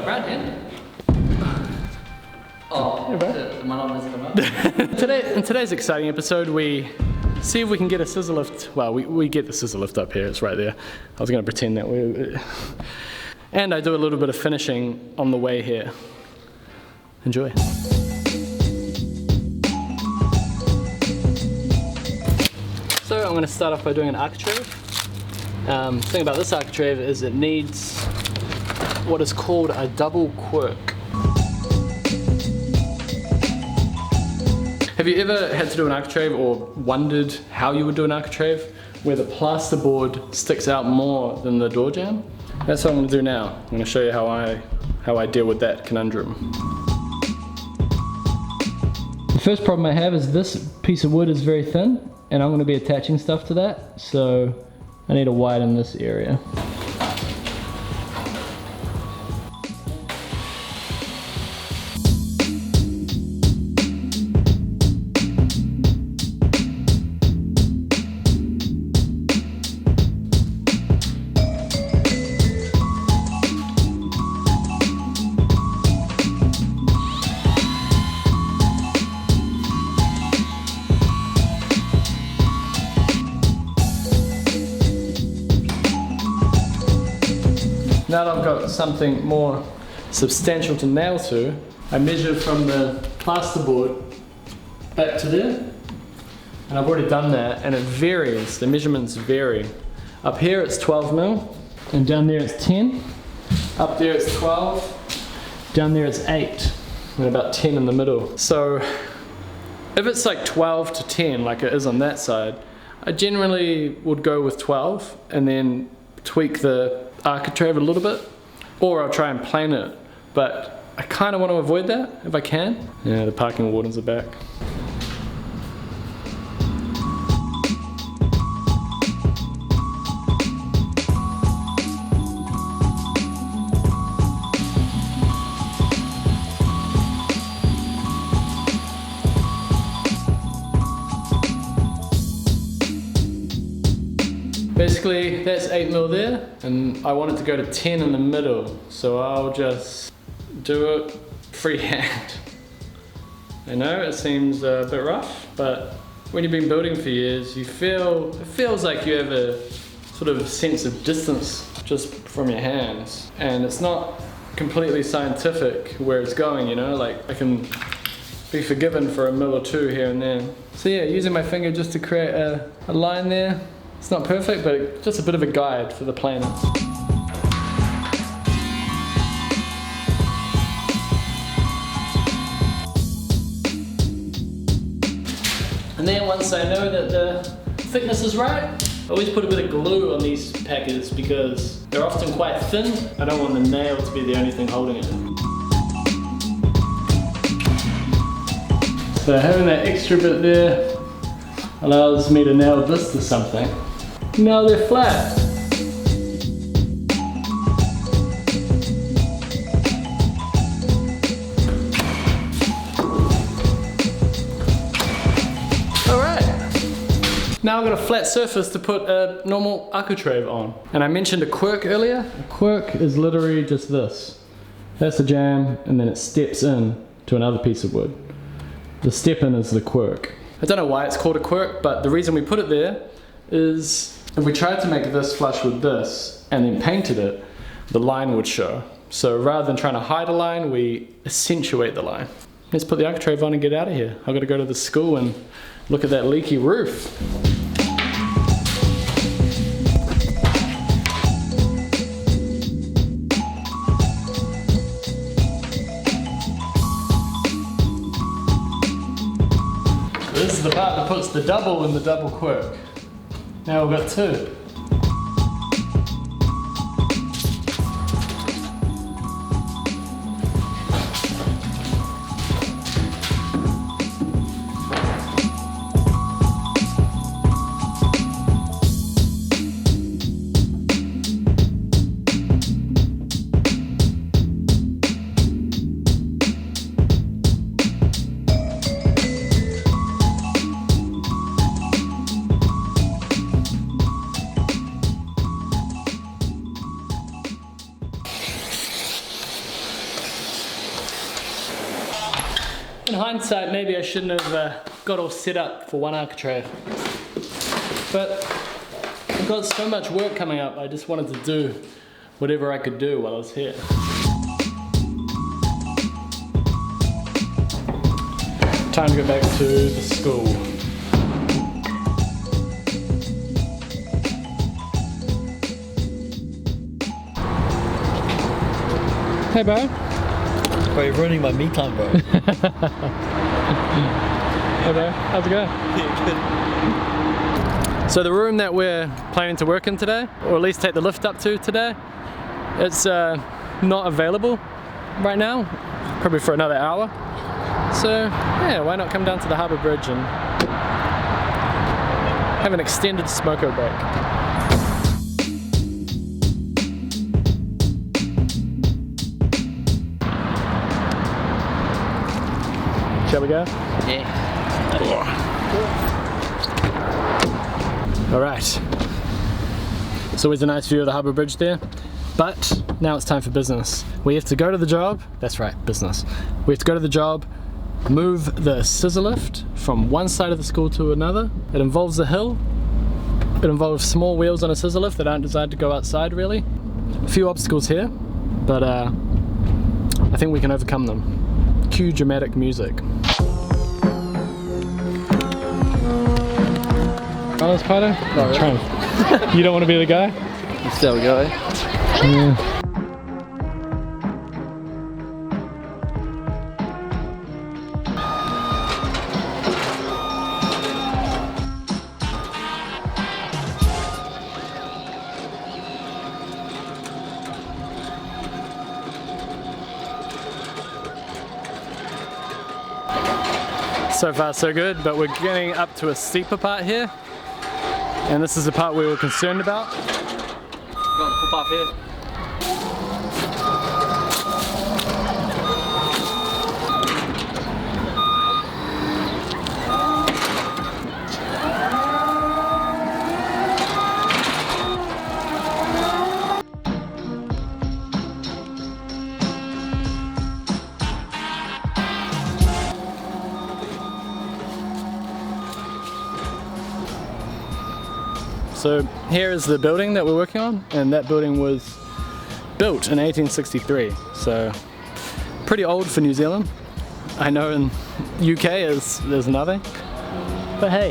got brown hand. Oh, Yeah, bro. the one on this come up. In today's exciting episode, we see if we can get a scissor lift. Well, we get the scissor lift up here, it's right there. I was going to pretend that we... And I do a little bit of finishing on the way here. Enjoy. So I'm going to start off by doing an architrave. The thing about this architrave is it needs what is called a double quirk. Have you ever had to do an architrave or wondered how you would do an architrave where the plasterboard sticks out more than the door jamb? That's what I'm going to do now. I'm going to show you how I deal with that conundrum. The first problem I have is this piece of wood is very thin and I'm going to be attaching stuff to that, so I need to widen this area. Now that I've got something more substantial to nail to, I measure from the plasterboard back to there. And I've already done that, and it varies, the measurements vary. Up here it's 12 mil, and down there it's 10. Up there it's 12, down there it's 8, and about 10 in the middle. So if it's like 12 to 10, like it is on that side, I generally would go with 12, and then tweak the architrave a little bit, or I'll try and plane it, but I kind of want to avoid that if I can. Yeah, the parking wardens are back. Basically, that's 8 mil there, and I want it to go to 10 in the middle, so I'll just do it freehand. I know it seems a bit rough, but when you've been building for years, it feels like you have a sort of sense of distance just from your hands, and it's not completely scientific where it's going, you know, like I can be forgiven for a mil or two here and there. So yeah, using my finger just to create a line there. It's not perfect, but just a bit of a guide for the planers. And then once I know that the thickness is right, I always put a bit of glue on these packets because they're often quite thin. I don't want the nail to be the only thing holding it. So having that extra bit there allows me to nail this to something. Now they're flat. Alright. Now I've got a flat surface to put a normal architrave on. And I mentioned a quirk earlier. A quirk is literally just this. That's the jamb, and then it steps in to another piece of wood. The step in is the quirk. I don't know why it's called a quirk, but the reason we put it there is if we tried to make this flush with this and then painted it, the line would show. So rather than trying to hide a line, we accentuate the line. Let's put the architrave on and get out of here. I've got to go to the school and look at that leaky roof. This is the part that puts the double in the double quirk. Now we've got two. In hindsight, maybe I shouldn't have got all set up for one architrave. But I've got so much work coming up, I just wanted to do whatever I could do while I was here. Time to go back to the school. Hey, bro. Bro, you're ruining my me time, bro. Hey, bro. How's it going? Yeah, good. So the room that we're planning to work in today, or at least take the lift up to today, it's not available right now, probably for another hour. So yeah, why not come down to the harbour bridge and have an extended smoko break. Shall we go? Yeah. Alright. It's always a nice view of the harbour bridge there, but now it's time for business. We have to go to the job, that's right, business. We have to go to the job, move the scissor lift from one side of the school to another. It involves a hill, it involves small wheels on a scissor lift that aren't designed to go outside really. A few obstacles here, but I think we can overcome them. Cue dramatic music. Oh, that's Pato? No, try him. You don't want to be the guy? There we go. Yeah. So far so good, but we're getting up to a steeper part here. And this is the part we were concerned about. Got the footpath here. So here is the building that we're working on, and that building was built in 1863, so pretty old for New Zealand. I know in UK there's nothing, but hey,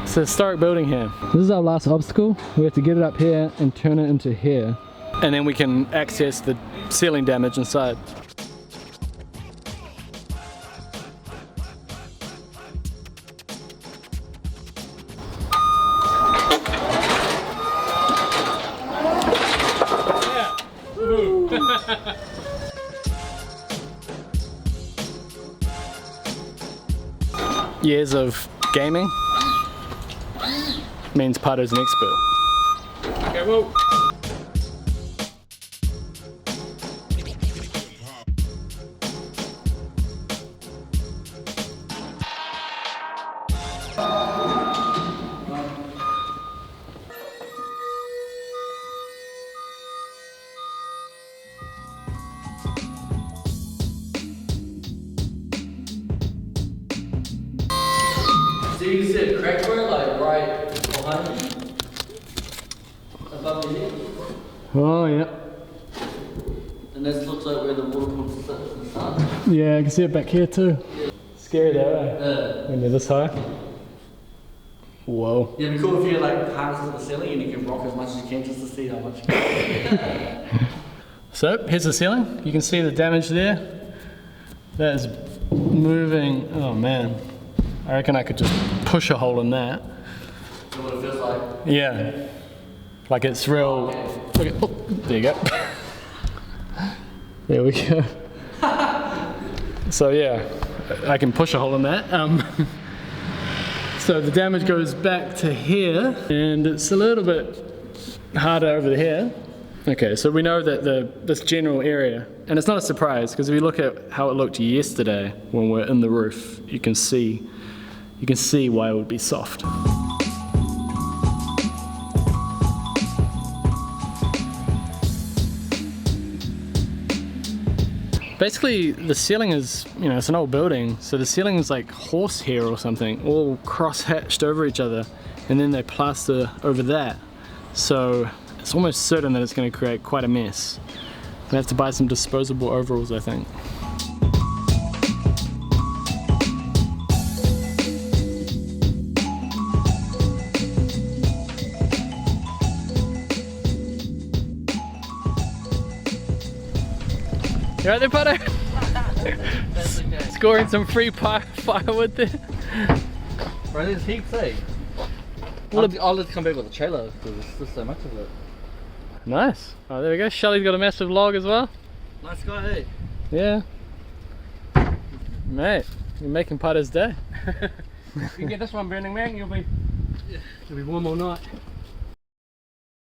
it's a historic building here. This is our last obstacle. We have to get it up here and turn it into here, and then we can access the ceiling damage inside. Years of gaming means Pato's an expert. Okay, whoa. So you said crack where, like right behind you? Above your head? Oh yeah. And this looks like where the water pump sits in the sun. Yeah, I can see it back here too. Yeah. Scary though, eh? When you're this high. Whoa. Yeah, it'd be cool if you had like harness to the ceiling and you can rock as much as you can just to see how much you can. So here's the ceiling. You can see the damage there. That is moving. Oh man. I reckon I could just push a hole in that. You know what it feels like? Yeah. Like it's real. Look at, oh, there you go. There we go. So yeah, I can push a hole in that. So the damage goes back to here, and it's a little bit harder over here. Okay, so we know that this general area, and it's not a surprise because if you look at how it looked yesterday when we're in the roof, you can see why it would be soft. But Basically, the ceiling is, you know, it's an old building, so the ceiling is like horsehair or something, all cross-hatched over each other, and then they plaster over that. So it's almost certain that it's going to create quite a mess. I'm gonna have to buy some disposable overalls, I think. You right there, Potter? That's okay. Scoring some free firewood there. Bro, there's heaps, eh? I'll just come back with a trailer because there's just so much of it. Nice. Oh, there we go. Shelley's got a massive log as well. Nice guy, eh? Yeah. Mate, you're making Potter's day. You get this one burning, man, you'll be warm all night.